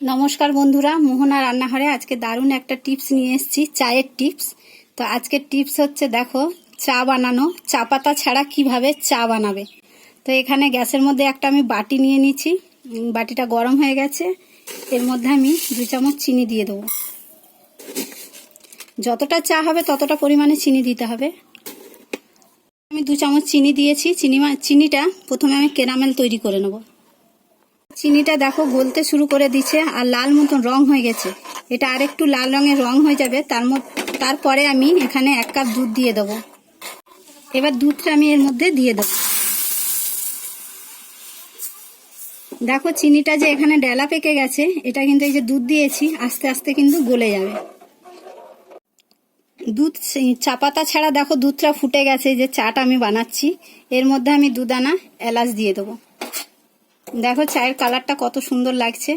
নমস্কার বন্ধুরা, মোহনা রান্নাঘরে আজকে দারুণ একটা টিপস নিয়ে এসেছি, চায়ের টিপস। তো আজকের টিপস হচ্ছে, দেখো, চা বানানো, চা পাতা ছাড়া কিভাবে চা বানাবে। তো এখানে গ্যাসের মধ্যে একটা আমি বাটি নিয়ে নিচ্ছি। বাটিটা গরম হয়ে গেছে, এর মধ্যে আমি 2 চামচ চিনি দিয়ে দেবো। যতটা চা হবে ততটা পরিমাণে চিনি দিতে হবে। আমি 2 চামচ চিনি দিয়েছি। চিনিটা প্রথমে আমি ক্যারামেল তৈরি করে নেব। চিনিটা দেখো গলতে শুরু করে দিচ্ছে আর লাল মতন রং হয়ে গেছে। এটা আরেকটু লাল রঙের রং হয়ে যাবে, তারপরে আমি এখানে 1 কাপ দুধ দিয়ে দেবো। এবার দুধটা আমি এর মধ্যে দিয়ে দেবো। দেখো চিনিটা যে এখানে ডেলা পেকে গেছে, এটা কিন্তু এই যে দুধ দিয়েছি আস্তে আস্তে কিন্তু গলে যাবে। দুধ চা পাতা ছাড়া দেখো দুধটা ফুটে গেছে। যে চাটা আমি বানাচ্ছি, এর মধ্যে আমি 2 দানা এলাচ দিয়ে দেবো। দেখো চায়ের কালারটা কত সুন্দর লাগছে,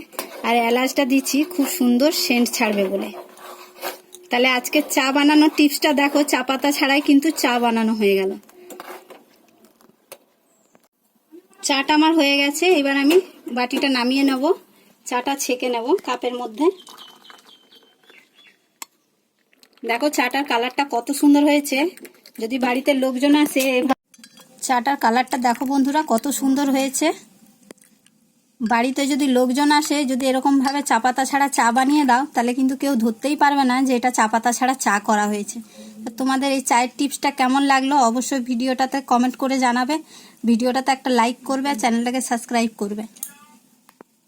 আর এলাচটা দিচ্ছি খুব সুন্দর সেন্ট ছাড়বে বলে। তাহলে আজকে চা বানানোর টিপসটা দেখো, চা পাতা ছাড়াই কিন্তু চা বানানো হয়ে গেল। চাটা আমার হয়ে গেছে, এবার আমি বাটিটা নামিয়ে নেব, চাটা ছেঁকে নেব কাপের মধ্যে। দেখো চাটার কালারটা কত সুন্দর হয়েছে। যদি বাড়িতে লোকজন আসে, চাটার কালারটা দেখো বন্ধুরা কত সুন্দর হয়েছে। বাড়িতে যদি লোকজন আসে, যদি এরকম ভাবে চা পাতা ছাড়া চা বানিয়ে দাও, তাহলে কিন্তু কেউ ধরতেই পারবে না যে এটা চা পাতা ছাড়া চা করা হয়েছে। তো তোমাদের এই চায়ের টিপসটা কেমন লাগলো অবশ্যই ভিডিওটাতে কমেন্ট করে জানাবে। ভিডিওটাতে একটা লাইক করবে, চ্যানেলটাকে সাবস্ক্রাইব করবে।